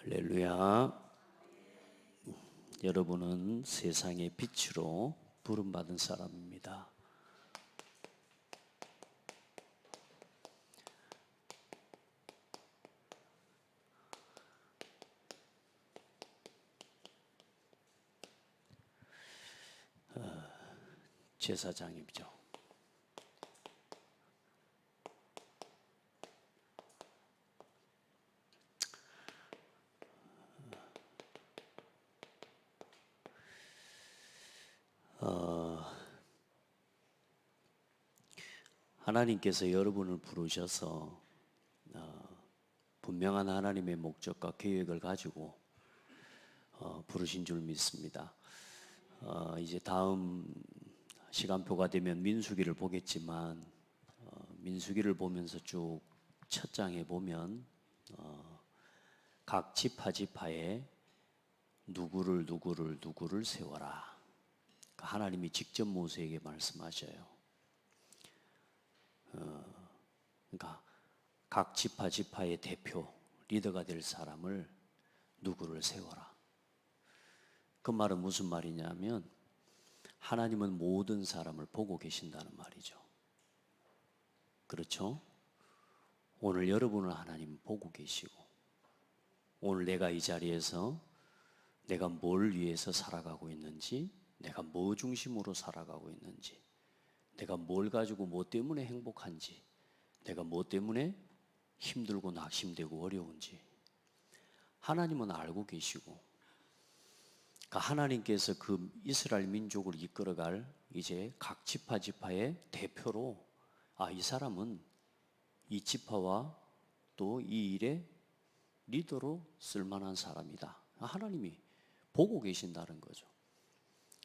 할렐루야. 여러분은 세상의 빛으로 부름받은 사람입니다. 제사장이죠. 하나님께서 여러분을 부르셔서 분명한 하나님의 목적과 계획을 가지고 부르신 줄 믿습니다. 이제 다음 시간표가 되면 민수기를 보겠지만 민수기를 보면서 쭉 첫 장에 보면 각 지파에 누구를 세워라. 하나님이 직접 모세에게 말씀하셔요. 그러니까 각 지파의 대표 리더가 될 사람을 누구를 세워라. 그 말은 무슨 말이냐면 하나님은 모든 사람을 보고 계신다는 말이죠. 그렇죠? 오늘 여러분을 하나님 보고 계시고 오늘 내가 이 자리에서 내가 뭘 위해서 살아가고 있는지, 내가 뭐 중심으로 살아가고 있는지, 내가 뭘 가지고 뭐 때문에 행복한지, 내가 뭐 때문에 힘들고 낙심되고 어려운지 하나님은 알고 계시고, 그러니까 하나님께서 그 이스라엘 민족을 이끌어갈 이제 각 지파의 대표로 이 사람은 이 지파와 또 이 일의 리더로 쓸만한 사람이다. 하나님이 보고 계신다는 거죠.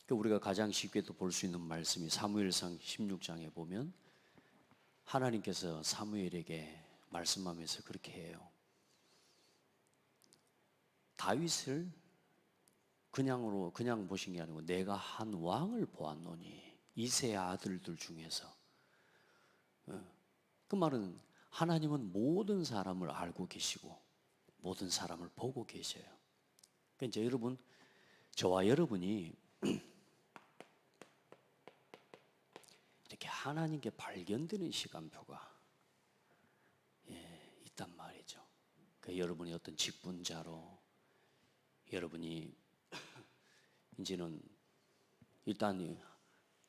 그러니까 우리가 가장 쉽게도 볼 수 있는 말씀이 사무엘상 16장에 보면 하나님께서 사무엘에게 말씀하면서 그렇게 해요. 다윗을 그냥 보신 게 아니고 내가 한 왕을 보았노니 이새의 아들들 중에서. 그 말은 하나님은 모든 사람을 알고 계시고 모든 사람을 보고 계셔요. 그러니까 이제 여러분, 저와 여러분이 이렇게 하나님께 발견되는 시간표가 있단 말이죠. 그러니까 여러분이 어떤 직분자로, 여러분이 이제는 일단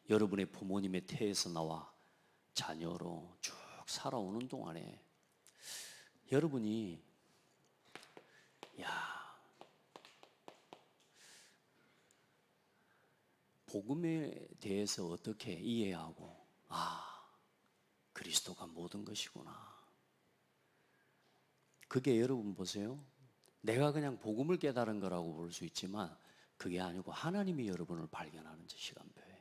여러분의 부모님의 태에서 나와 자녀로 쭉 살아오는 동안에 여러분이 복음에 대해서 어떻게 이해하고 그리스도가 모든 것이구나. 그게 여러분 보세요. 내가 그냥 복음을 깨달은 거라고 볼 수 있지만 그게 아니고 하나님이 여러분을 발견하는 시간표예요.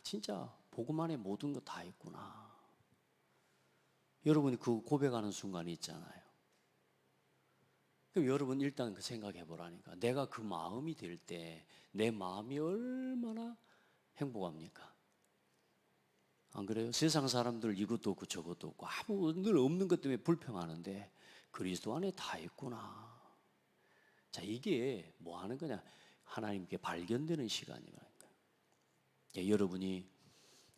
진짜 복음 안에 모든 거 다 있구나. 여러분이 그 고백하는 순간이 있잖아요. 그럼 여러분 일단 그 생각해 보라니까. 내가 그 마음이 될 때 내 마음이 얼마나 행복합니까? 안 그래요? 세상 사람들 이것도 없고 저것도 없고 아무 늘 없는 것 때문에 불평하는데 그리스도 안에 다 있구나. 자, 이게 뭐 하는 거냐? 하나님께 발견되는 시간이라니까. 여러분이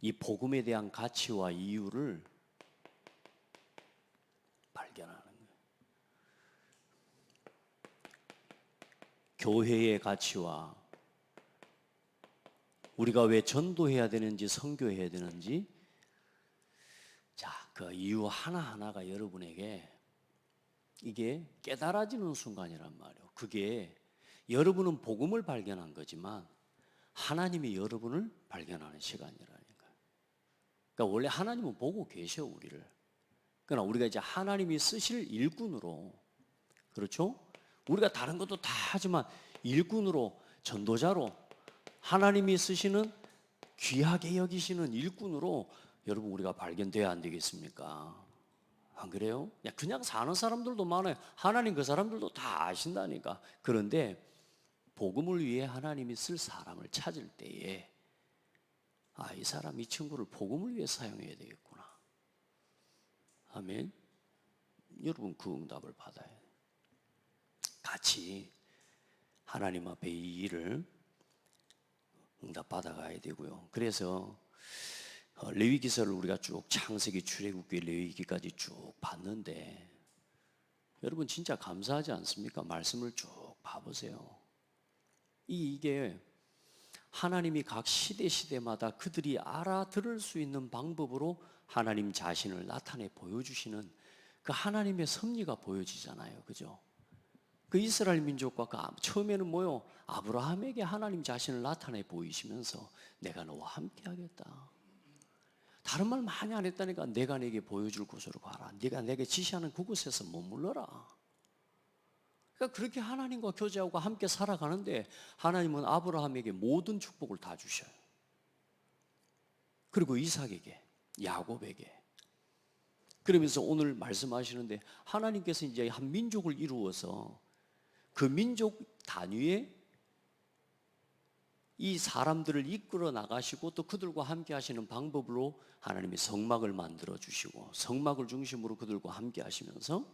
이 복음에 대한 가치와 이유를 발견하는 거예요. 교회의 가치와 우리가 왜 전도해야 되는지 선교해야 되는지, 자, 그 이유 하나하나가 여러분에게 이게 깨달아지는 순간이란 말이에요. 그게 여러분은 복음을 발견한 거지만 하나님이 여러분을 발견하는 시간이라니까요. 그러니까 원래 하나님은 보고 계셔 우리를. 그러나 우리가 이제 하나님이 쓰실 일꾼으로, 그렇죠? 우리가 다른 것도 다 하지만 일꾼으로, 전도자로 하나님이 쓰시는 귀하게 여기시는 일꾼으로 여러분 우리가 발견돼야 안 되겠습니까? 안 그래요? 그냥 사는 사람들도 많아요. 하나님 그 사람들도 다 아신다니까. 그런데 복음을 위해 하나님이 쓸 사람을 찾을 때에 이 사람, 이 친구를 복음을 위해 사용해야 되겠구나. 아멘. 여러분 그 응답을 받아야 돼요. 같이 하나님 앞에 이 일을 응답 받아가야 되고요. 그래서 레위기서를 우리가 쭉 창세기, 출애굽기, 레위기까지 쭉 봤는데 여러분 진짜 감사하지 않습니까? 말씀을 쭉 봐보세요. 이게 하나님이 각 시대마다 그들이 알아들을 수 있는 방법으로 하나님 자신을 나타내 보여주시는 그 하나님의 섭리가 보여지잖아요. 그죠? 그 이스라엘 민족과 처음에는 뭐요? 아브라함에게 하나님 자신을 나타내 보이시면서 내가 너와 함께 하겠다. 다른 말 많이 안 했다니까. 내가 내게 보여줄 곳으로 가라. 네가 내게 지시하는 그곳에서 머물러라. 그러니까 그렇게 하나님과 교제하고 함께 살아가는데 하나님은 아브라함에게 모든 축복을 다 주셔요. 그리고 이삭에게, 야곱에게. 그러면서 오늘 말씀하시는데 하나님께서 이제 한 민족을 이루어서 그 민족 단위에 이 사람들을 이끌어 나가시고 또 그들과 함께 하시는 방법으로 하나님이 성막을 만들어 주시고 성막을 중심으로 그들과 함께 하시면서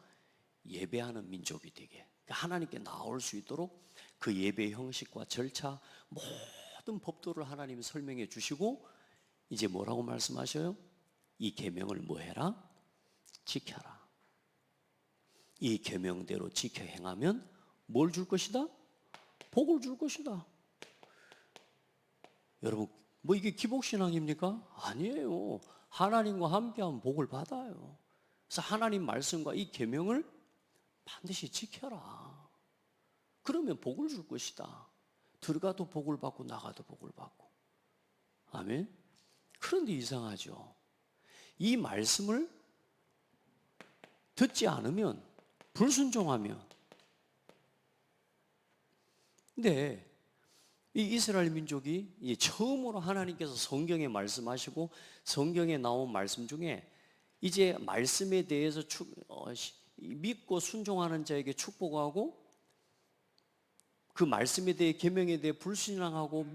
예배하는 민족이 되게 하나님께 나올 수 있도록 그 예배 형식과 절차 모든 법도를 하나님이 설명해 주시고 이제 뭐라고 말씀하셔요? 이 계명을 뭐 해라? 지켜라. 이 계명대로 지켜 행하면 뭘 줄 것이다? 복을 줄 것이다. 여러분 뭐 이게 기복신앙입니까? 아니에요. 하나님과 함께하면 복을 받아요. 그래서 하나님 말씀과 이 계명을 반드시 지켜라. 그러면 복을 줄 것이다. 들어가도 복을 받고 나가도 복을 받고. 아멘. 그런데 이상하죠. 이 말씀을 듣지 않으면, 불순종하면, 근데 이 이스라엘 민족이 처음으로 하나님께서 성경에 말씀하시고 성경에 나온 말씀 중에 이제 말씀에 대해서 믿고 순종하는 자에게 축복하고 그 말씀에 대해 계명에 대해 불신앙하고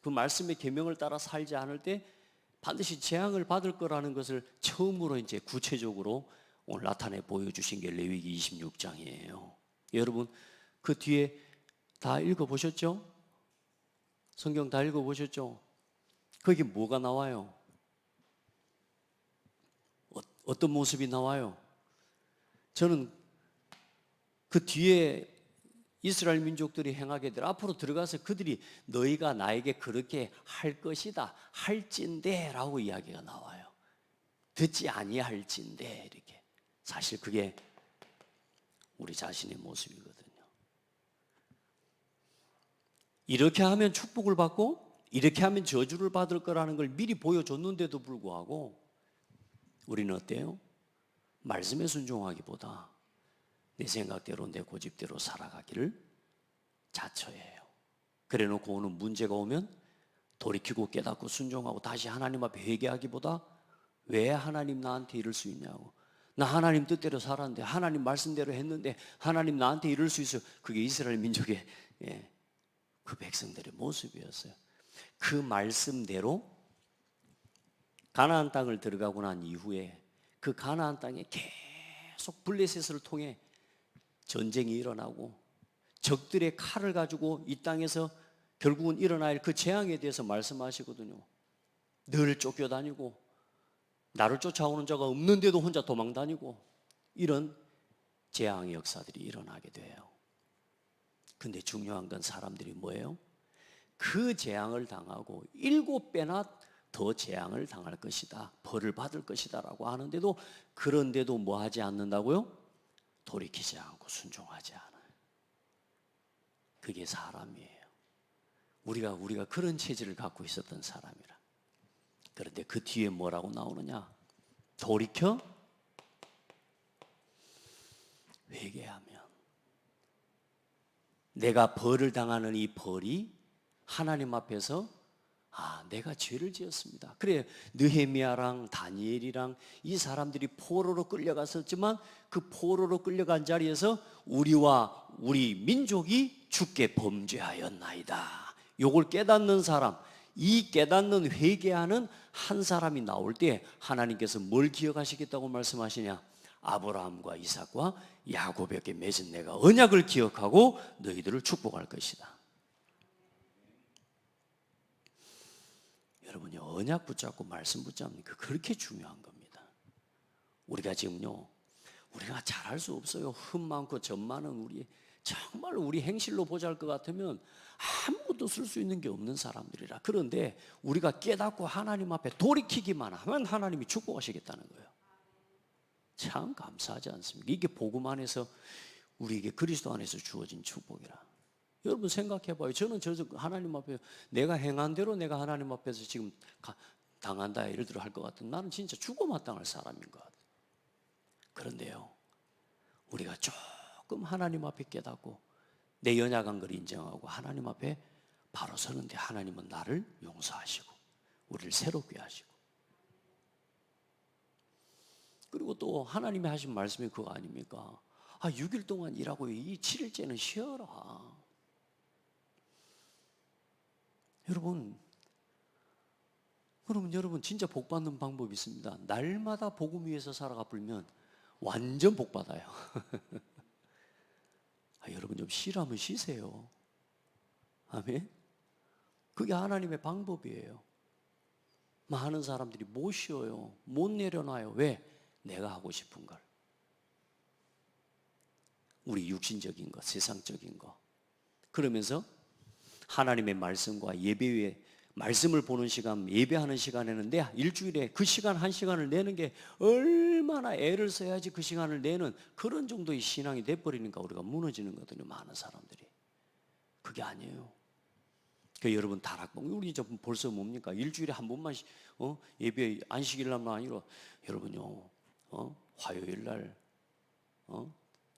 그 말씀의 계명을 따라 살지 않을 때 반드시 재앙을 받을 거라는 것을 처음으로 이제 구체적으로 오늘 나타내 보여주신 게 레위기 26장이에요. 여러분 그 뒤에 다 읽어보셨죠? 성경 다 읽어보셨죠? 거기 뭐가 나와요? 어떤 모습이 나와요? 저는 그 뒤에 이스라엘 민족들이 행하게 될 앞으로 들어가서 그들이 너희가 나에게 그렇게 할 것이다 할진대 라고 이야기가 나와요. 듣지 아니할진대 이렇게. 사실 그게 우리 자신의 모습이거든요. 이렇게 하면 축복을 받고 이렇게 하면 저주를 받을 거라는 걸 미리 보여줬는데도 불구하고 우리는 어때요? 말씀에 순종하기보다 내 생각대로 내 고집대로 살아가기를 자처해요. 그래 놓고 오는 문제가 오면 돌이키고 깨닫고 순종하고 다시 하나님 앞에 회개하기보다 왜 하나님 나한테 이럴 수 있냐고. 나 하나님 뜻대로 살았는데 하나님 말씀대로 했는데 하나님 나한테 이럴 수 있어요. 그게 이스라엘 민족의 그 백성들의 모습이었어요. 그 말씀대로 가나안 땅을 들어가고 난 이후에 그 가나안 땅에 계속 블레셋을 통해 전쟁이 일어나고 적들의 칼을 가지고 이 땅에서 결국은 일어날 그 재앙에 대해서 말씀하시거든요. 늘 쫓겨다니고 나를 쫓아오는 자가 없는데도 혼자 도망다니고 이런 재앙의 역사들이 일어나게 돼요. 근데 중요한 건 사람들이 뭐예요? 그 재앙을 당하고 7배나 더 재앙을 당할 것이다, 벌을 받을 것이다 라고 하는데도 그런데도 뭐 하지 않는다고요? 돌이키지 않고 순종하지 않아요. 그게 사람이에요. 우리가 그런 체질을 갖고 있었던 사람이라. 그런데 그 뒤에 뭐라고 나오느냐? 돌이켜 회개하면 내가 벌을 당하는 이 벌이 하나님 앞에서 내가 죄를 지었습니다. 그래 느헤미야랑 다니엘이랑 이 사람들이 포로로 끌려갔었지만 그 포로로 끌려간 자리에서 우리와 우리 민족이 주께 범죄하였나이다. 요걸 깨닫는 사람, 이 깨닫는 회개하는 한 사람이 나올 때 하나님께서 뭘 기억하시겠다고 말씀하시냐? 아브라함과 이삭과 야곱에게 맺은 내가 언약을 기억하고 너희들을 축복할 것이다. 여러분이 언약 붙잡고 말씀 붙잡는 게 그렇게 중요한 겁니다. 우리가 지금요, 우리가 잘할 수 없어요. 흠 많고 점 많은 우리, 정말 우리 행실로 보잘 것 같으면 아무것도 쓸 수 있는 게 없는 사람들이라. 그런데 우리가 깨닫고 하나님 앞에 돌이키기만 하면 하나님이 축복하시겠다는 거예요. 참 감사하지 않습니까? 이게 복음 안에서 우리에게 그리스도 안에서 주어진 축복이라. 여러분 생각해봐요. 저는 하나님 앞에 내가 행한 대로 내가 하나님 앞에서 지금 당한다 예를 들어 할 것 같은, 나는 진짜 죽어 마땅할 사람인 것 같아요. 그런데요, 우리가 조금 하나님 앞에 깨닫고 내 연약한 걸 인정하고 하나님 앞에 바로 서는데 하나님은 나를 용서하시고 우리를 새롭게 하시고, 그리고 또 하나님이 하신 말씀이 그거 아닙니까? 6일 동안 일하고 이 7일째는 쉬어라. 여러분 진짜 복 받는 방법이 있습니다. 날마다 복음 위에서 살아가 불면 완전 복 받아요. 여러분 좀 쉬라면 쉬세요. 아멘. 그게 하나님의 방법이에요. 많은 사람들이 못 쉬어요. 못 내려놔요. 왜? 내가 하고 싶은 걸. 우리 육신적인 거, 세상적인 거. 그러면서 하나님의 말씀과 예배 위에 말씀을 보는 시간, 예배하는 시간에는 내 일주일에 그 시간 한 시간을 내는 게 얼마나 애를 써야지 그 시간을 내는 그런 정도의 신앙이 돼버리니까 우리가 무너지는 거거든요. 많은 사람들이. 그게 아니에요. 여러분 다락방, 우리 좀 벌써 뭡니까? 일주일에 한 번만 예배 안식일날만 아니라 여러분요, 화요일날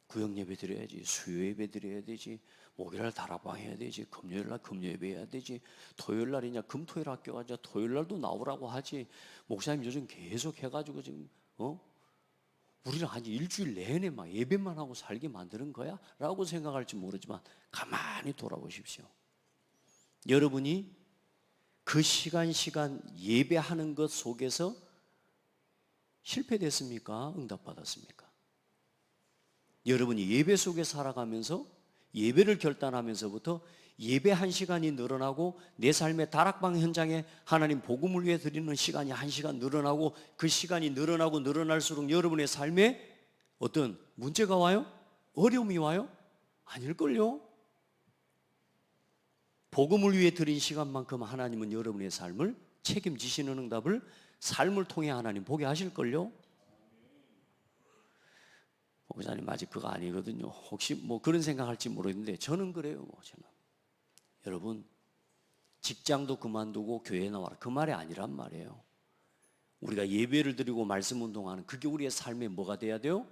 구역 예배 드려야지, 수요 예배 드려야 되지, 목요일날 다락방 해야 되지, 금요일날 금요 예배 해야 되지, 토요일날이냐 금토일 학교 가자, 토요일날도 나오라고 하지. 목사님 요즘 계속 해가지고 지금 우리를 한 일주일 내내 막 예배만 하고 살게 만드는 거야? 라고 생각할지 모르지만 가만히 돌아보십시오. 여러분이 그 시간 예배하는 것 속에서 실패됐습니까? 응답받았습니까? 여러분이 예배 속에 살아가면서 예배를 결단하면서부터 예배 한 시간이 늘어나고 내 삶의 다락방 현장에 하나님 복음을 위해 드리는 시간이 한 시간 늘어나고 그 시간이 늘어나고 늘어날수록 여러분의 삶에 어떤 문제가 와요? 어려움이 와요? 아닐걸요? 복음을 위해 드린 시간만큼 하나님은 여러분의 삶을 책임지시는 응답을 삶을 통해 하나님 보게 하실걸요? 목사님 아직 그거 아니거든요. 혹시 뭐 그런 생각할지 모르겠는데 저는 그래요. 저는. 여러분 직장도 그만두고 교회에 나와라 그 말이 아니란 말이에요. 우리가 예배를 드리고 말씀 운동하는 그게 우리의 삶에 뭐가 돼야 돼요?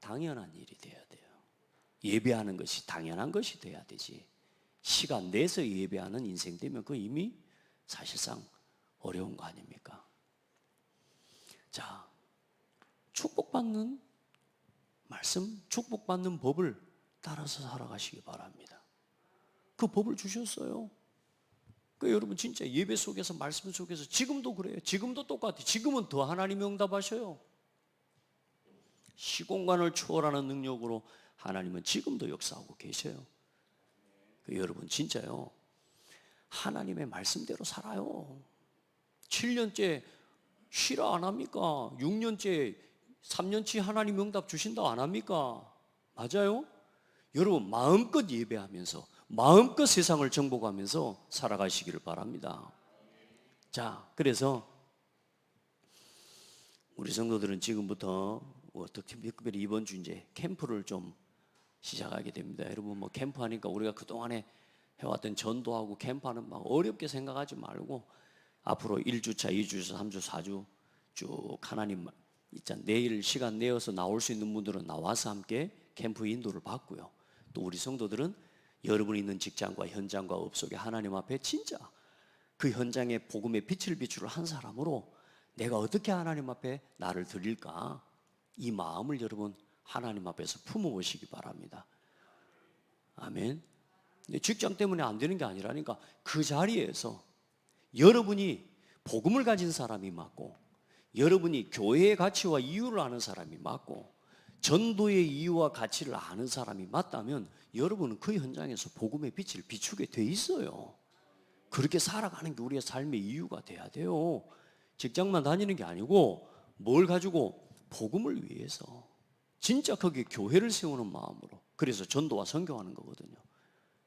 당연한 일이 돼야 돼요. 예배하는 것이 당연한 것이 돼야 되지. 시간 내서 예배하는 인생 되면 그 이미 사실상 어려운 거 아닙니까? 자, 축복받는 말씀, 축복받는 법을 따라서 살아가시기 바랍니다. 그 법을 주셨어요. 그러니까 여러분 진짜 예배 속에서 말씀 속에서 지금도 그래요. 지금도 똑같아요. 지금은 더 하나님이 응답하셔요. 시공간을 초월하는 능력으로 하나님은 지금도 역사하고 계셔요. 여러분 진짜요, 하나님의 말씀대로 살아요. 7년째 쉬라 안 합니까? 6년째 3년치 하나님 응답 주신다 안 합니까? 맞아요? 여러분 마음껏 예배하면서 마음껏 세상을 정복하면서 살아가시기를 바랍니다. 자, 그래서 우리 성도들은 지금부터 특별히 이번 주 이제 캠프를 좀 시작하게 됩니다. 여러분 뭐 캠프 하니까 우리가 그동안에 해왔던 전도하고 캠프하는 막 어렵게 생각하지 말고 앞으로 1주차, 2주차, 3주, 4주 쭉 하나님 있잖아요. 내일 시간 내어서 나올 수 있는 분들은 나와서 함께 캠프 인도를 받고요. 또 우리 성도들은 여러분이 있는 직장과 현장과 업속에 하나님 앞에 진짜 그 현장에 복음의 빛을 비추는 한 사람으로 내가 어떻게 하나님 앞에 나를 드릴까, 이 마음을 여러분 하나님 앞에서 품어보시기 바랍니다. 아멘. 직장 때문에 안 되는 게 아니라니까 그 자리에서 여러분이 복음을 가진 사람이 맞고 여러분이 교회의 가치와 이유를 아는 사람이 맞고 전도의 이유와 가치를 아는 사람이 맞다면 여러분은 그 현장에서 복음의 빛을 비추게 돼 있어요. 그렇게 살아가는 게 우리의 삶의 이유가 돼야 돼요. 직장만 다니는 게 아니고 뭘 가지고 복음을 위해서 진짜 거기에 교회를 세우는 마음으로, 그래서 전도와 선교하는 거거든요.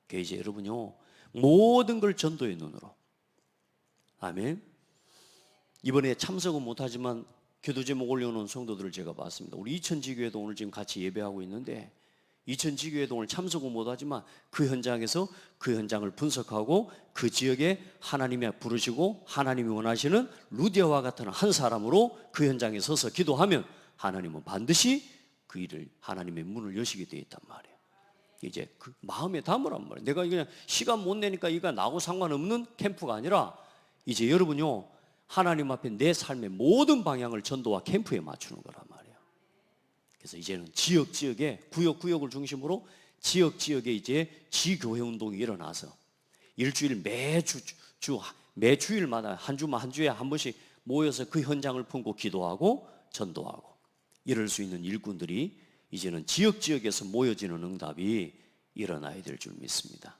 그러니까 이제 여러분요, 모든 걸 전도의 눈으로. 아멘. 이번에 참석은 못하지만 기도 제목 올려놓은 성도들을 제가 봤습니다. 우리 이천지교회도 오늘 지금 같이 예배하고 있는데, 이천지교회도 오늘 참석은 못하지만 그 현장에서 그 현장을 분석하고 그 지역에 하나님이 부르시고 하나님이 원하시는 루디아와 같은 한 사람으로 그 현장에 서서 기도하면 하나님은 반드시 그 일을, 하나님의 문을 여시게 되어 있단 말이에요. 이제 그 마음에 담으란 말이에요. 내가 그냥 시간 못 내니까 이거 나하고 상관없는 캠프가 아니라 이제 여러분요, 하나님 앞에 내 삶의 모든 방향을 전도와 캠프에 맞추는 거란 말이에요. 그래서 이제는 지역에 구역을 중심으로 지역에 이제 지교회 운동이 일어나서 일주일 매주일마다 한 주에 한 번씩 모여서 그 현장을 품고 기도하고 전도하고 이럴 수 있는 일꾼들이 이제는 지역에서 모여지는 응답이 일어나야 될 줄 믿습니다.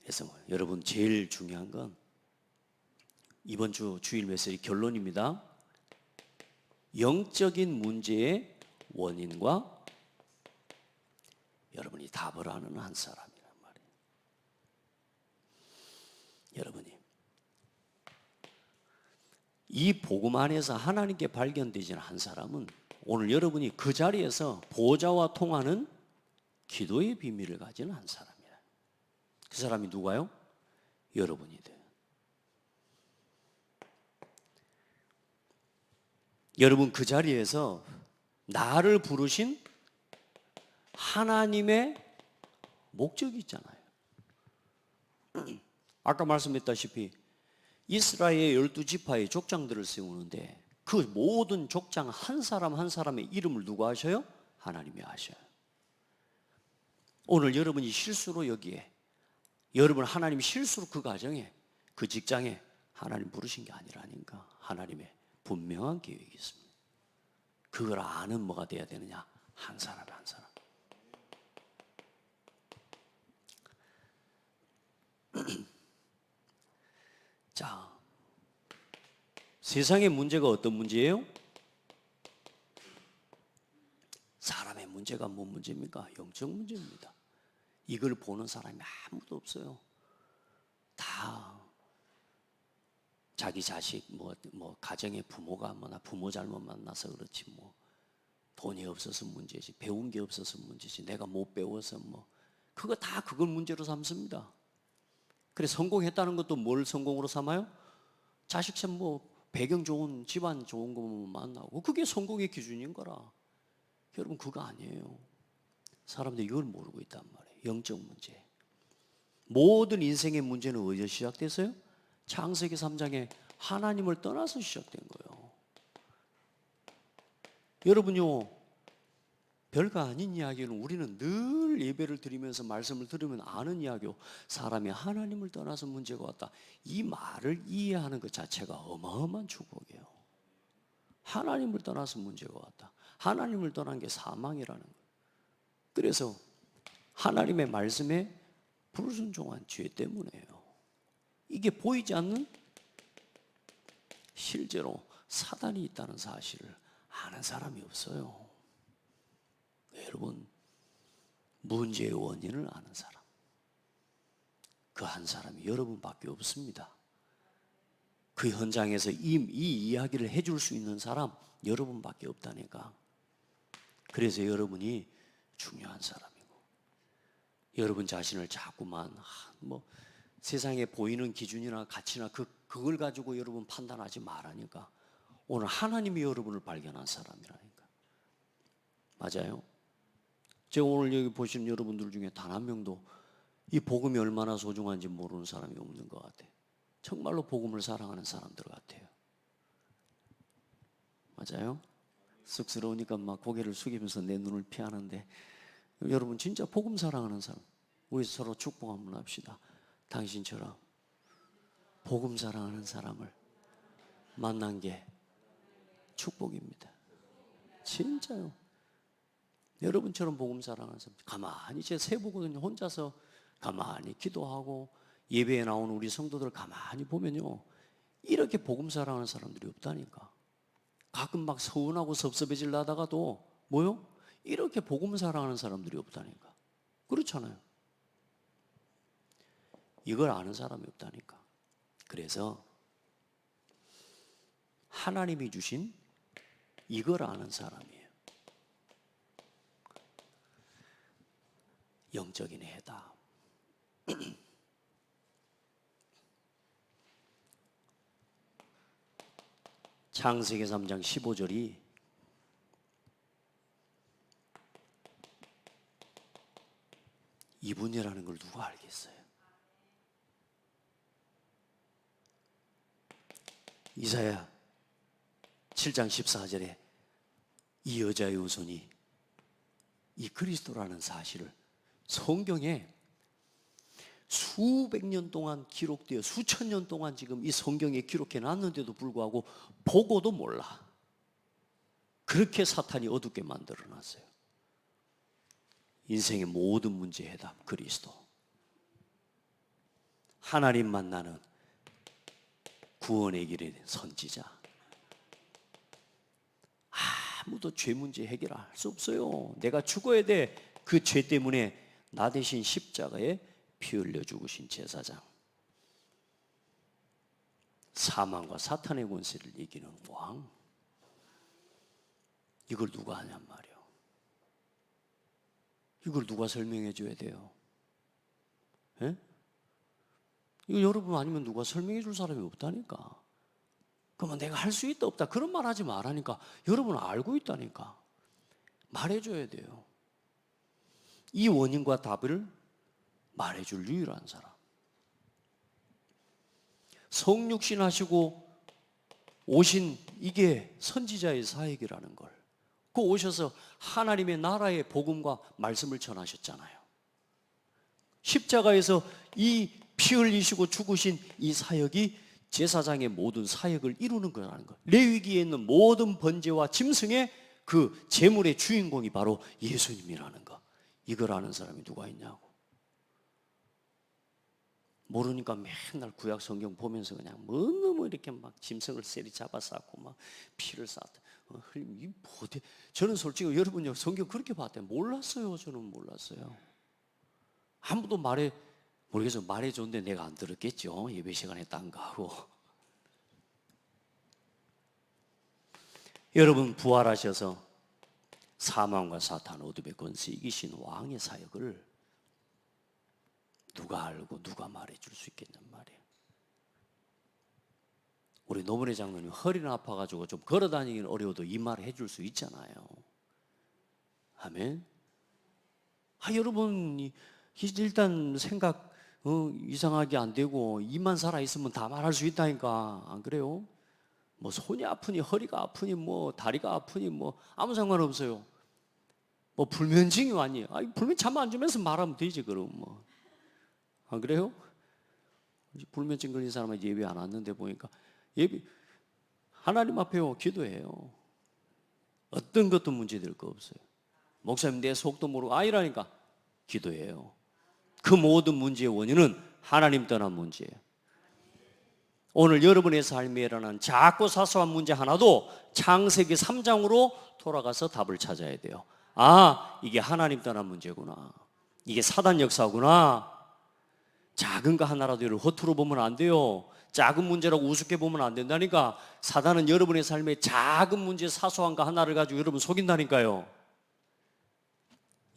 그래서 여러분, 제일 중요한 건 이번 주 주일 메시지 결론입니다. 영적인 문제의 원인과 여러분이 답을 아는 한 사람이란 말이에요. 여러분이 이 복음 안에서 하나님께 발견되지는 한 사람은 오늘 여러분이 그 자리에서 보좌와 통하는 기도의 비밀을 가진 한 사람이에요. 그 사람이 누가요? 여러분이 돼요. 여러분, 그 자리에서 나를 부르신 하나님의 목적이 있잖아요. 아까 말씀했다시피 이스라엘의 12지파의 족장들을 세우는데 그 모든 족장 한 사람 한 사람의 이름을 누가 아셔요? 하나님이 아셔요. 오늘 여러분이 실수로 여기에, 여러분 하나님이 실수로 그 가정에, 그 직장에 하나님 부르신 게 아니라니까. 하나님의 분명한 계획이 있습니다. 그걸 아는 뭐가 돼야 되느냐? 한 사람 한 사람. 자, 세상의 문제가 어떤 문제예요? 사람의 문제가 뭔 문제입니까? 영적 문제입니다. 이걸 보는 사람이 아무도 없어요. 다 자기 자식, 가정의 부모가 뭐나 부모 잘못 만나서 그렇지, 돈이 없어서 문제지, 배운 게 없어서 문제지, 내가 못 배워서 그거 다 그걸 문제로 삼습니다. 그래 성공했다는 것도 뭘 성공으로 삼아요? 자식처럼 배경 좋은, 집안 좋은 거만 만나고 그게 성공의 기준인 거라. 여러분, 그거 아니에요. 사람들이 이걸 모르고 있단 말이에요. 영적 문제. 모든 인생의 문제는 어디서 시작됐어요? 창세기 3장에 하나님을 떠나서 시작된 거예요. 여러분요, 별거 아닌 이야기는 우리는 늘 예배를 드리면서 말씀을 들으면 아는 이야기요. 사람이 하나님을 떠나서 문제가 왔다. 이 말을 이해하는 것 자체가 어마어마한 축복이에요. 하나님을 떠나서 문제가 왔다. 하나님을 떠난 게 사망이라는 거예요. 그래서 하나님의 말씀에 불순종한 죄 때문에요. 이게 보이지 않는 실제로 사단이 있다는 사실을 아는 사람이 없어요. 여러분, 문제의 원인을 아는 사람, 그 한 사람이 여러분밖에 없습니다. 그 현장에서 이 이야기를 해줄 수 있는 사람 여러분밖에 없다니까. 그래서 여러분이 중요한 사람이고, 여러분 자신을 자꾸만 세상에 보이는 기준이나 가치나 그걸 가지고 여러분 판단하지 말라니까. 오늘 하나님이 여러분을 발견한 사람이라니까. 맞아요? 제가 오늘 여기 보시는 여러분들 중에 단 한 명도 이 복음이 얼마나 소중한지 모르는 사람이 없는 것 같아요. 정말로 복음을 사랑하는 사람들 같아요. 맞아요? 쑥스러우니까 막 고개를 숙이면서 내 눈을 피하는데, 여러분 진짜 복음 사랑하는 사람, 우리 서로 축복 한번 합시다. 당신처럼 복음 사랑하는 사람을 만난 게 축복입니다. 진짜요. 여러분처럼 복음 사랑하는 사람, 가만히 제 세보거든요. 혼자서 가만히 기도하고 예배에 나오는 우리 성도들 가만히 보면요, 이렇게 복음 사랑하는 사람들이 없다니까. 가끔 막 서운하고 섭섭해질라 하다가도 뭐요? 이렇게 복음 사랑하는 사람들이 없다니까. 그렇잖아요. 이걸 아는 사람이 없다니까. 그래서 하나님이 주신 이걸 아는 사람이에요. 영적인 해답. 창세기 3장 15절이 이분이라는 걸 누가 알겠어요? 이사야 7장 14절에 이 여자의 후손이 이 그리스도라는 사실을 성경에 수백 년 동안 기록되어 수천 년 동안 지금 이 성경에 기록해 놨는데도 불구하고 보고도 몰라. 그렇게 사탄이 어둡게 만들어 놨어요. 인생의 모든 문제의 해답 그리스도. 하나님 만나는 구원의 길의 선지자. 아무도 죄 문제 해결할 수 없어요. 내가 죽어야 돼. 그 죄 때문에 나 대신 십자가에 피 흘려 죽으신 제사장. 사망과 사탄의 권세를 이기는 왕. 이걸 누가 하냔 말이에요. 이걸 누가 설명해 줘야 돼요? 예? 이거 여러분 아니면 누가 설명해 줄 사람이 없다니까. 그러면 내가 할 수 있다 없다 그런 말 하지 말라니까. 여러분 알고 있다니까. 말해줘야 돼요. 이 원인과 답을 말해줄 유일한 사람. 성육신 하시고 오신 이게 선지자의 사역이라는 걸. 그 오셔서 하나님의 나라의 복음과 말씀을 전하셨잖아요. 십자가에서 이 피 흘리시고 죽으신 이 사역이 제사장의 모든 사역을 이루는 거라는 것. 레위기에 있는 모든 번제와 짐승의 그 제물의 주인공이 바로 예수님이라는 것. 이걸 아는 사람이 누가 있냐고. 모르니까 맨날 구약 성경 보면서 그냥 너무 이렇게 막 짐승을 세리 잡아 쌓고 막 피를 쌓다. 이 뭐대? 저는 솔직히 여러분요 성경 그렇게 봤대요. 몰랐어요. 저는 몰랐어요. 아무도 모르겠어요. 말해줬는데 내가 안 들었겠죠. 예배 시간에 딴 거 하고. 여러분 부활하셔서 사망과 사탄 어둠의 권세 이기신 왕의 사역을 누가 알고 누가 말해줄 수 있겠냔 말이에요. 우리 노무래 장로님 허리는 아파가지고 좀 걸어다니기는 어려워도 이 말 해줄 수 있잖아요. 아멘. 여러분 일단 생각 이상하게 안 되고 입만 살아있으면 다 말할 수 있다니까. 안 그래요? 뭐 손이 아프니 허리가 아프니 뭐 다리가 아프니 뭐 아무 상관없어요. 뭐 불면증이 왔니? 불면 잠 안 주면서 말하면 되지 그럼 뭐. 안 그래요? 불면증 걸린 사람은 예배 안 왔는데 보니까 예배 하나님 앞에요 기도해요. 어떤 것도 문제될 거 없어요. 목사님 내 속도 모르고 아니라니까 기도해요. 그 모든 문제의 원인은 하나님 떠난 문제예요. 오늘 여러분의 삶에 일어난 작고 사소한 문제 하나도 창세기 3장으로 돌아가서 답을 찾아야 돼요. 이게 하나님 떠난 문제구나. 이게 사단 역사구나. 작은 거 하나라도 허투루 보면 안 돼요. 작은 문제라고 우습게 보면 안 된다니까. 사단은 여러분의 삶에 작은 문제 사소한 거 하나를 가지고 여러분 속인다니까요.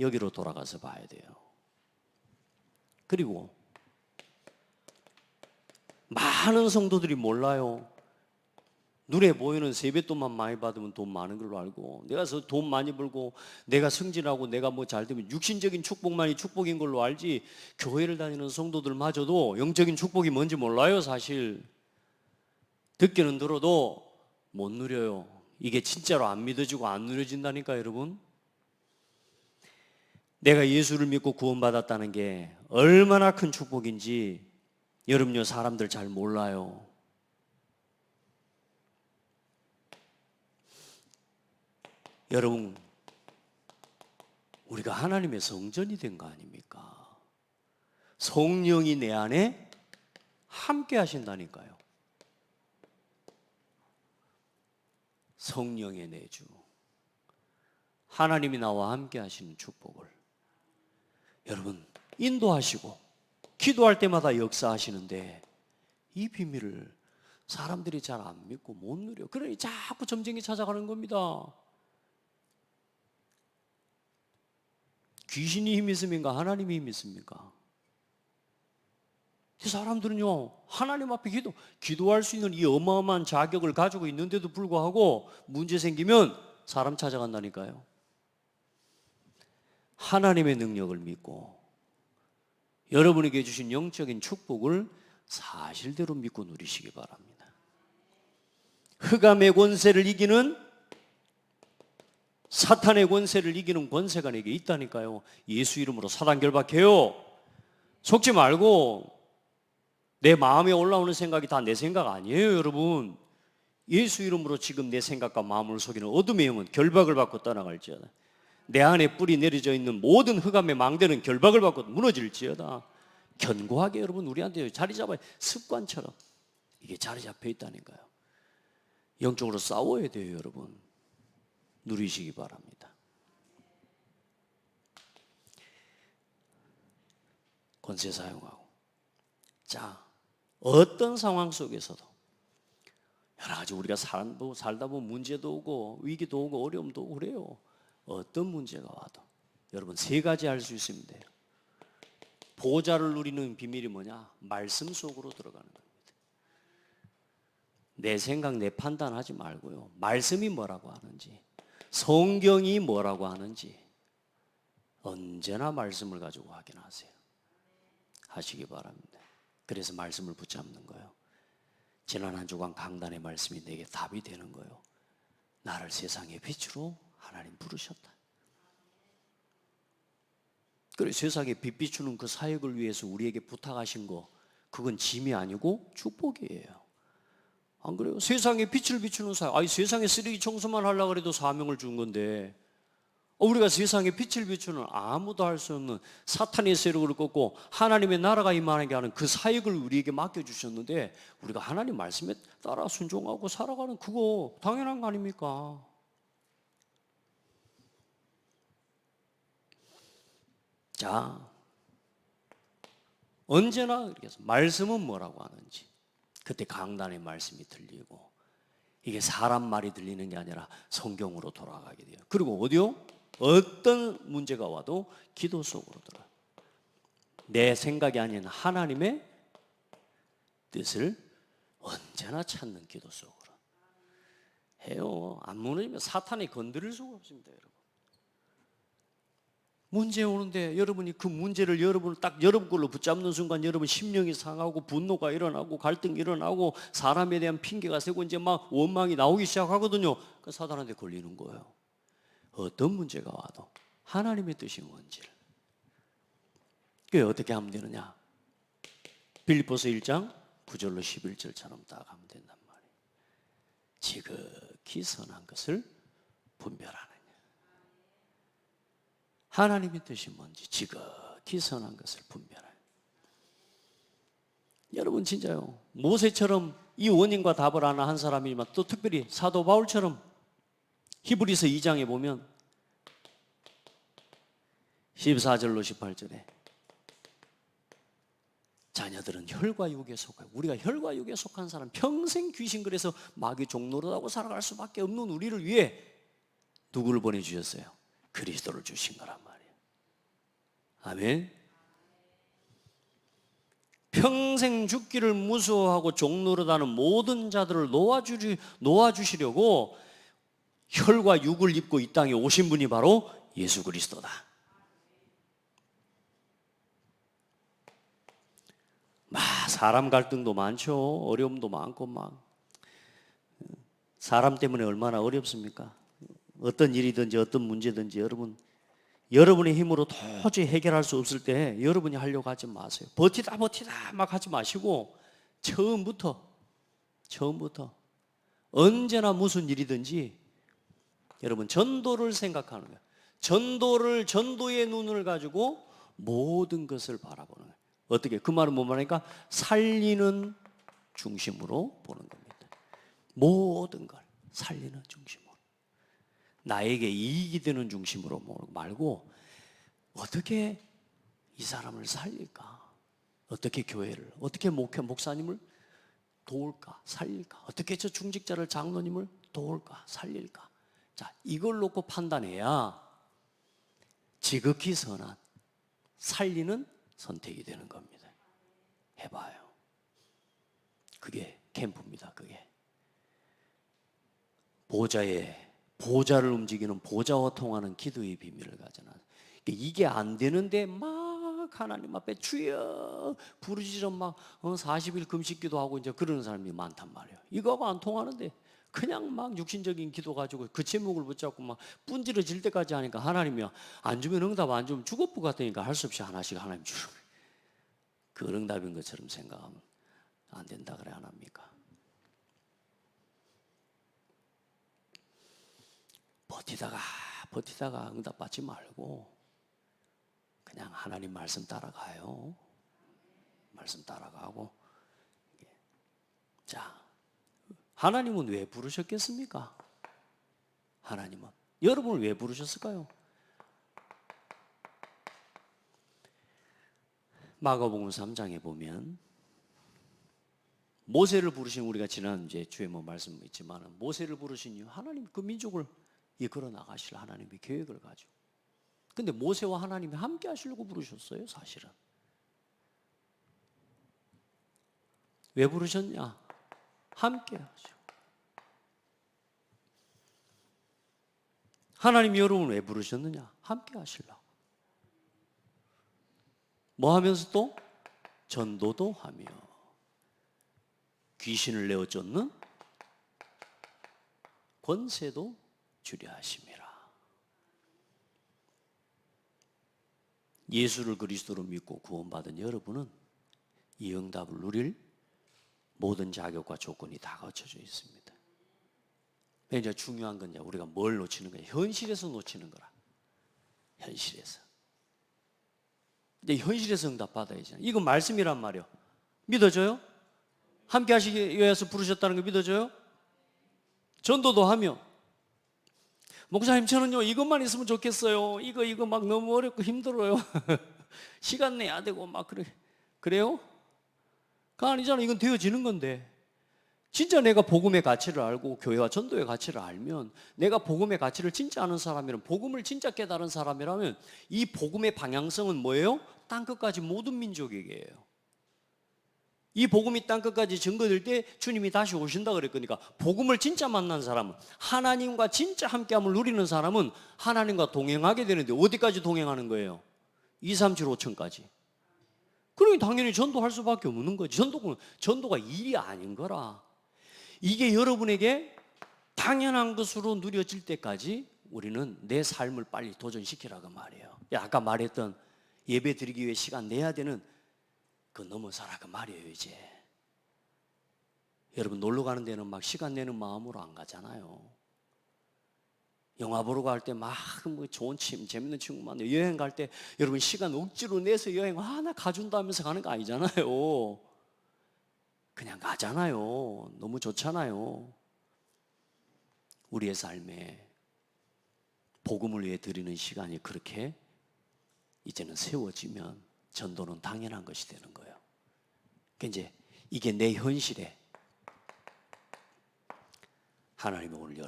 여기로 돌아가서 봐야 돼요. 그리고 많은 성도들이 몰라요. 눈에 보이는 세뱃돈만 많이 받으면 돈 많은 걸로 알고, 내가 돈 많이 벌고 내가 승진하고 내가 뭐 잘 되면 육신적인 축복만이 축복인 걸로 알지, 교회를 다니는 성도들마저도 영적인 축복이 뭔지 몰라요. 사실 듣기는 들어도 못 누려요. 이게 진짜로 안 믿어지고 안 누려진다니까. 여러분, 내가 예수를 믿고 구원받았다는 게 얼마나 큰 축복인지 여러분요 사람들 잘 몰라요. 여러분, 우리가 하나님의 성전이 된 거 아닙니까? 성령이 내 안에 함께 하신다니까요. 성령의 내주, 하나님이 나와 함께 하시는 축복을 여러분 인도하시고 기도할 때마다 역사하시는데, 이 비밀을 사람들이 잘 안 믿고 못 누려. 그러니 자꾸 점쟁이 찾아가는 겁니다. 귀신이 힘 있습니까? 하나님이 힘 있습니까? 이 사람들은요, 하나님 앞에 기도할 수 있는 이 어마어마한 자격을 가지고 있는데도 불구하고 문제 생기면 사람 찾아간다니까요. 하나님의 능력을 믿고 여러분에게 주신 영적인 축복을 사실대로 믿고 누리시기 바랍니다. 흑암의 권세를 이기는, 사탄의 권세를 이기는 권세가 내게 있다니까요. 예수 이름으로 사단 결박해요. 속지 말고, 내 마음에 올라오는 생각이 다 내 생각 아니에요, 여러분. 예수 이름으로 지금 내 생각과 마음을 속이는 어둠의 영은 결박을 받고 떠나갈지어다. 내 안에 뿌리 내려져 있는 모든 흑암의 망대는 결박을 받고 무너질지어다. 견고하게 여러분 우리한테 자리 잡아야, 습관처럼 이게 자리 잡혀 있다니까요. 영적으로 싸워야 돼요, 여러분. 누리시기 바랍니다. 권세 사용하고. 자, 어떤 상황 속에서도 여러 가지 우리가 살다 보면 문제도 오고 위기도 오고 어려움도 오고 그래요. 어떤 문제가 와도 여러분 세 가지 할 수 있으면 돼요. 보좌를 누리는 비밀이 뭐냐? 말씀 속으로 들어가는 겁니다. 내 생각, 내 판단하지 말고요. 말씀이 뭐라고 하는지, 성경이 뭐라고 하는지 언제나 말씀을 가지고 확인하세요. 하시기 바랍니다. 그래서 말씀을 붙잡는 거예요. 지난 한 주간 강단의 말씀이 내게 답이 되는 거예요. 나를 세상의 빛으로 하나님 부르셨다. 그래, 세상에 빛 비추는 그 사역을 위해서 우리에게 부탁하신 거, 그건 짐이 아니고 축복이에요. 안 그래요? 세상에 빛을 비추는 사역, 아니 세상에 쓰레기 청소만 하려고 해도 사명을 준 건데, 우리가 세상에 빛을 비추는 아무도 할 수 없는 사탄의 세력을 꺾고 하나님의 나라가 임하게 하는 그 사역을 우리에게 맡겨주셨는데, 우리가 하나님 말씀에 따라 순종하고 살아가는, 그거 당연한 거 아닙니까? 자, 언제나 그렇게 해서 말씀은 뭐라고 하는지, 그때 강단의 말씀이 들리고, 이게 사람 말이 들리는 게 아니라 성경으로 돌아가게 돼요. 그리고 어디요? 어떤 문제가 와도 기도 속으로 들어요. 내 생각이 아닌 하나님의 뜻을 언제나 찾는 기도 속으로 해요. 안 무너지면 사탄이 건드릴 수가 없습니다, 여러분. 문제 오는데 여러분이 그 문제를 딱 여러분 걸로 붙잡는 순간 여러분 심령이 상하고 분노가 일어나고 갈등이 일어나고 사람에 대한 핑계가 세고 이제 막 원망이 나오기 시작하거든요. 그 사단한테 걸리는 거예요. 어떤 문제가 와도 하나님의 뜻이 뭔지를. 그게 어떻게 하면 되느냐? 빌립보서 1장 9절로 11절처럼 딱 하면 된단 말이에요. 지극히 선한 것을 분별하느냐. 하나님의 뜻이 뭔지 지극히 선한 것을 분별하느냐. 여러분 진짜요, 모세처럼 이 원인과 답을 아는 한 사람이지만 또 특별히 사도 바울처럼 히브리서 2장에 보면 14절로 18절에 자녀들은 혈과 육에 속하고, 우리가 혈과 육에 속한 사람, 평생 귀신 그래서 마귀 종노릇하고 살아갈 수밖에 없는 우리를 위해 누구를 보내주셨어요? 그리스도를 주신 거란 말이에요. 아멘. 평생 죽기를 무서워하고 종노릇하는 모든 자들을 놓아주시려고 혈과 육을 입고 이 땅에 오신 분이 바로 예수 그리스도다. 사람 갈등도 많죠. 어려움도 많고 막 사람 때문에 얼마나 어렵습니까? 어떤 일이든지 어떤 문제든지 여러분의 힘으로 도저히 해결할 수 없을 때 여러분이 하려고 하지 마세요. 버티다 막 하지 마시고 처음부터 언제나 무슨 일이든지 여러분, 전도를 생각하는 거예요. 전도의 눈을 가지고 모든 것을 바라보는 거예요. 어떻게? 그 말은 뭔 말이니까? 살리는 중심으로 보는 겁니다. 모든 걸 살리는 중심으로. 나에게 이익이 되는 중심으로 말고 어떻게 이 사람을 살릴까? 어떻게 교회를, 어떻게 목사님을 도울까? 살릴까? 어떻게 저 중직자를, 장로님을 도울까? 살릴까? 자, 이걸 놓고 판단해야 지극히 선한 살리는 선택이 되는 겁니다. 해봐요. 그게 캠프입니다. 그게 보좌를 움직이는, 보좌와 통하는 기도의 비밀을 가져놔. 이게 안 되는데 막 하나님 앞에 주여 부르짖어 막 40일 금식 기도하고 이제 그러는 사람이 많단 말이에요. 이거하고 안 통하는데 그냥 막 육신적인 기도 가지고 그 제목을 붙잡고 막 분지러질 때까지 하니까 하나님이 안 주면 응답, 안 주면 죽어부 같으니까 할 수 없이 하나씩 하나님 주는 그 응답인 것처럼 생각하면 안 된다 그래 안 합니까? 버티다가 응답 받지 말고 그냥 하나님 말씀 따라가요. 말씀 따라가고. 자, 하나님은 왜 부르셨겠습니까? 하나님은 여러분을 왜 부르셨을까요? 마가복음 3장에 보면 모세를 부르신, 우리가 지난 이제 주에 말씀 있지만 모세를 부르신 이유, 하나님 그 민족을 이끌어 나가실 하나님의 계획을 가지고. 근데 모세와 하나님이 함께 하시려고 부르셨어요, 사실은. 왜 부르셨냐? 함께 하시고. 하나님이 여러분을 왜 부르셨느냐? 함께 하시려고. 뭐 하면서 또? 전도도 하며 귀신을 내어 쫓는 권세도 주려 하심이라. 예수를 그리스도로 믿고 구원받은 여러분은 이 응답을 누릴 모든 자격과 조건이 다 갖춰져 있습니다. 이제 중요한 건 우리가 뭘 놓치는 거야? 현실에서 놓치는 거라. 현실에서. 이제 현실에서 응답 받아야지. 이건 말씀이란 말이요. 믿어져요? 함께 하시기 위해서 부르셨다는 거 믿어져요? 전도도 하며. 목사님, 저는요 이것만 있으면 좋겠어요. 이거 막 너무 어렵고 힘들어요. 시간 내야 되고 막 그래요? 그 아니잖아. 이건 되어지는 건데. 진짜 내가 복음의 가치를 알고 교회와 전도의 가치를 알면, 내가 복음의 가치를 진짜 아는 사람이라면, 복음을 진짜 깨달은 사람이라면 이 복음의 방향성은 뭐예요? 땅끝까지 모든 민족에게예요. 이 복음이 땅끝까지 증거될 때 주님이 다시 오신다 그랬으니까, 복음을 진짜 만난 사람은, 하나님과 진짜 함께함을 누리는 사람은 하나님과 동행하게 되는데 어디까지 동행하는 거예요? 2, 3, 7, 5천까지. 그러니 당연히 전도할 수밖에 없는 거지. 전도가 일이 아닌 거라. 이게 여러분에게 당연한 것으로 누려질 때까지 우리는 내 삶을 빨리 도전시키라고 말이에요. 아까 말했던 예배 드리기 위해 시간 내야 되는 그 넘어서라고 말이에요. 이제 여러분 놀러 가는 데는 막 시간 내는 마음으로 안 가잖아요. 영화 보러 갈 때 막 좋은 재밌는 친구 만나요. 여행 갈 때 여러분 시간 억지로 내서 여행 나 가준다면서 가는 거 아니잖아요. 그냥 가잖아요. 너무 좋잖아요. 우리의 삶에 복음을 위해 드리는 시간이 그렇게 이제는 세워지면 전도는 당연한 것이 되는 거예요. 이제 이게 내 현실에 하나님이 오늘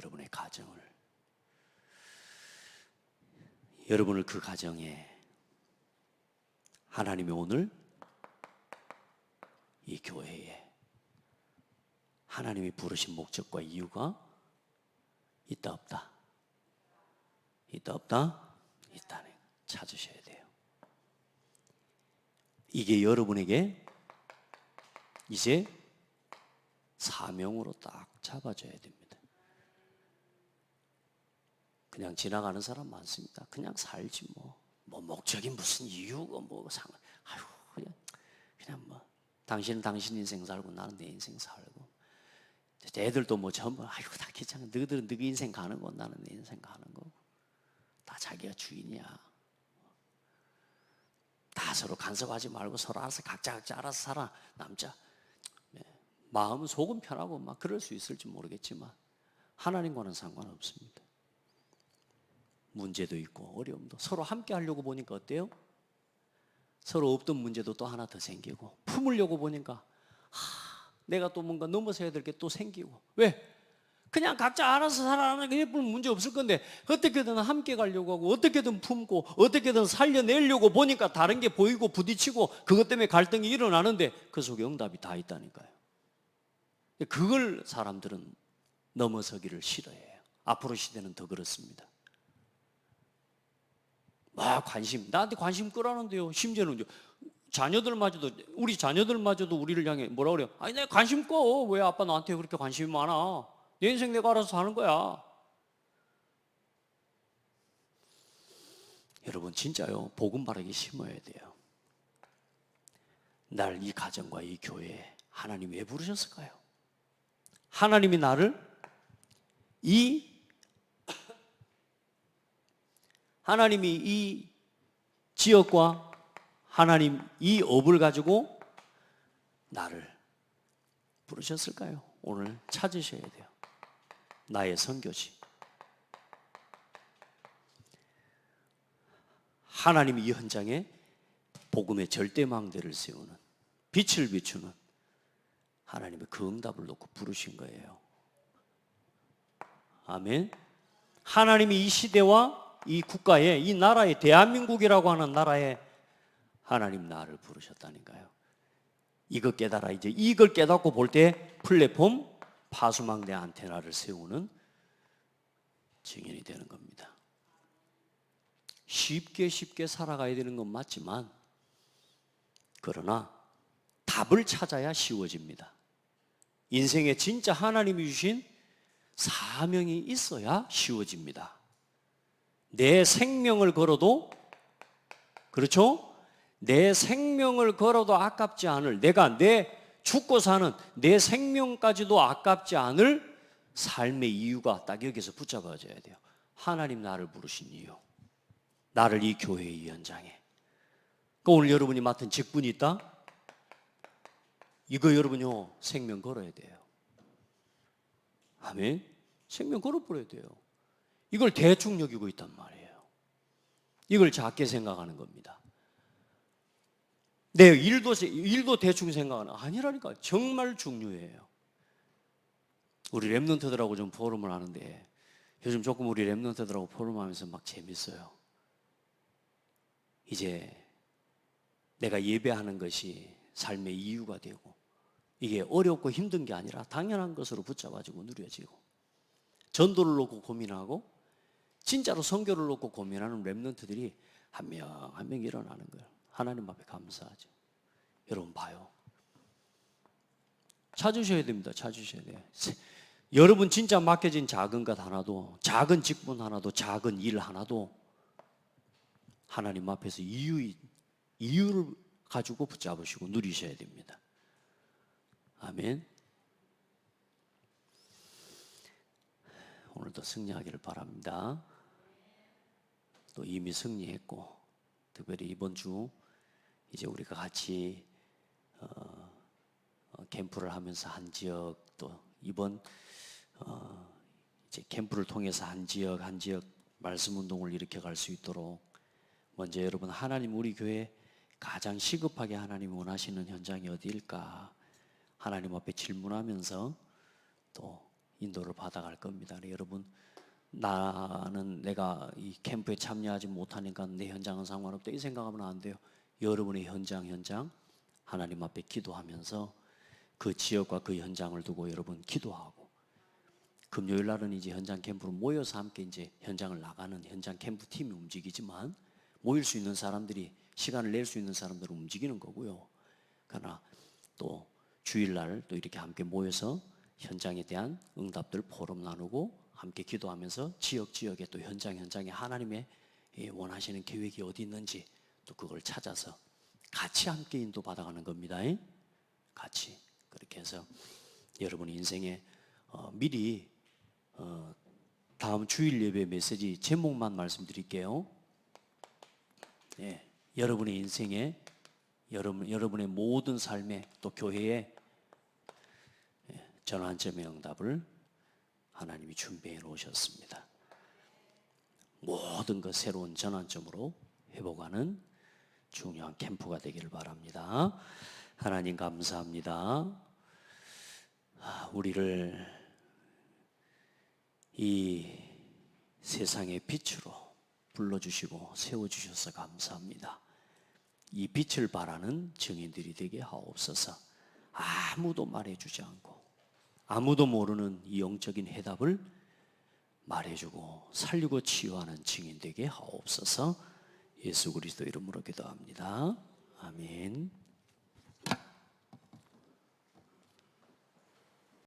여러분을 그 가정에 하나님이 오늘 이 교회에 하나님이 부르신 목적과 이유가 있다 없다? 있다 없다? 있다는 거 찾으셔야 돼요. 이게 여러분에게 이제 사명으로 딱 잡아줘야 됩니다. 그냥 지나가는 사람 많습니다. 그냥 살지 뭐 목적이 무슨 이유가 그냥 당신은 당신 인생 살고 나는 내 인생 살고, 애들도 뭐 전부 아이고 다 괜찮아. 너희들은 너희 인생 가는 거 나는 내 인생 가는 거고. 다 자기가 주인이야. 다 서로 간섭하지 말고 서로 알아서 각자 알아서 살아. 남자 마음은 속은 편하고 막 그럴 수 있을지 모르겠지만 하나님과는 상관없습니다. 문제도 있고 어려움도 서로 함께 하려고 보니까 어때요? 서로 없던 문제도 또 하나 더 생기고 품으려고 보니까 내가 또 뭔가 넘어서야 될 게 또 생기고. 왜? 그냥 각자 알아서 살아가는 게 문제 없을 건데 어떻게든 함께 가려고 하고 어떻게든 품고 어떻게든 살려내려고 보니까 다른 게 보이고 부딪히고 그것 때문에 갈등이 일어나는데 그 속에 응답이 다 있다니까요. 그걸 사람들은 넘어서기를 싫어해요. 앞으로 시대는 더 그렇습니다. 관심, 나한테 관심 끄라는데요. 심지어는 자녀들마저도, 우리 자녀들마저도 우리를 향해 뭐라 그래요? 아니, 내가 관심 꺼. 왜 아빠 나한테 그렇게 관심이 많아? 내 인생 내가 알아서 사는 거야. 여러분, 진짜요. 복음 바르게 심어야 돼요. 날 이 가정과 이 교회에 하나님 왜 부르셨을까요? 하나님이 나를 하나님이 이 지역과 하나님 이 업을 가지고 나를 부르셨을까요? 오늘 찾으셔야 돼요. 나의 선교지. 하나님이 이 현장에 복음의 절대망대를 세우는 빛을 비추는 하나님의 그 응답을 놓고 부르신 거예요. 아멘. 하나님이 이 시대와 이 국가에, 이 나라에, 대한민국이라고 하는 나라에 하나님 나를 부르셨다니까요. 이거 깨달아. 이제 이걸 깨닫고 볼 때 플랫폼 파수망대 안테나를 세우는 증인이 되는 겁니다. 쉽게 살아가야 되는 건 맞지만 그러나 답을 찾아야 쉬워집니다. 인생에 진짜 하나님이 주신 사명이 있어야 쉬워집니다. 내 생명을 걸어도, 그렇죠? 내 생명을 걸어도 아깝지 않을, 내가 내 죽고 사는 내 생명까지도 아깝지 않을 삶의 이유가 딱 여기서 붙잡아져야 돼요. 하나님 나를 부르신 이유, 나를 이 교회의 이 현장에. 그러니까 오늘 여러분이 맡은 직분이 있다? 이거 여러분요 생명 걸어야 돼요. 아멘. 생명 걸어버려야 돼요. 이걸 대충 여기고 있단 말이에요. 이걸 작게 생각하는 겁니다. 네, 일도 대충 생각하는, 아니라니까. 정말 중요해요. 우리 랩런트들하고 좀 포럼을 하는데 요즘 조금 우리 랩런트들하고 포럼하면서 막 재밌어요. 이제 내가 예배하는 것이 삶의 이유가 되고 이게 어렵고 힘든 게 아니라 당연한 것으로 붙잡아지고 누려지고 전도를 놓고 고민하고 진짜로 선교를 놓고 고민하는 랩런트들이 한 명 한 명 일어나는 거예요. 하나님 앞에 감사하죠. 여러분 봐요. 찾으셔야 됩니다. 찾으셔야 돼요. 여러분 진짜 맡겨진 작은 것 하나도, 작은 직분 하나도, 작은 일 하나도 하나님 앞에서 이유를 가지고 붙잡으시고 누리셔야 됩니다. 아멘. 오늘도 승리하기를 바랍니다. 또 이미 승리했고 특별히 이번 주 이제 우리가 같이 캠프를 하면서 한 지역, 또 이번 이제 캠프를 통해서 한 지역 말씀 운동을 일으켜 갈 수 있도록 먼저 여러분, 하나님 우리 교회 가장 시급하게 하나님 원하시는 현장이 어디일까 하나님 앞에 질문하면서 또 인도를 받아갈 겁니다. 여러분, 나는 내가 이 캠프에 참여하지 못하니까 내 현장은 상관없다 이 생각하면 안 돼요. 여러분의 현장 하나님 앞에 기도하면서 그 지역과 그 현장을 두고 여러분 기도하고, 금요일 날은 이제 현장 캠프로 모여서 함께 이제 현장을 나가는 현장 캠프 팀이 움직이지만 모일 수 있는 사람들이, 시간을 낼 수 있는 사람들은 움직이는 거고요. 그러나 또 주일날 또 이렇게 함께 모여서 현장에 대한 응답들 포럼 나누고 함께 기도하면서 지역에 또 현장에 하나님의 원하시는 계획이 어디 있는지 또 그걸 찾아서 같이 함께 인도 받아가는 겁니다. 같이 그렇게 해서 여러분 인생에 미리 다음 주일 예배 메시지 제목만 말씀드릴게요. 예, 여러분의 인생에, 여러분의 모든 삶에, 또 교회에 전환점의 응답을 하나님이 준비해 놓으셨습니다. 모든 것 새로운 전환점으로 회복하는 중요한 캠프가 되기를 바랍니다. 하나님 감사합니다. 우리를 이 세상의 빛으로 불러주시고 세워주셔서 감사합니다. 이 빛을 발하는 증인들이 되게 하옵소서. 아무도 말해주지 않고 아무도 모르는 이 영적인 해답을 말해주고 살리고 치유하는 증인 되게 하옵소서. 예수 그리스도 이름으로 기도합니다. 아멘.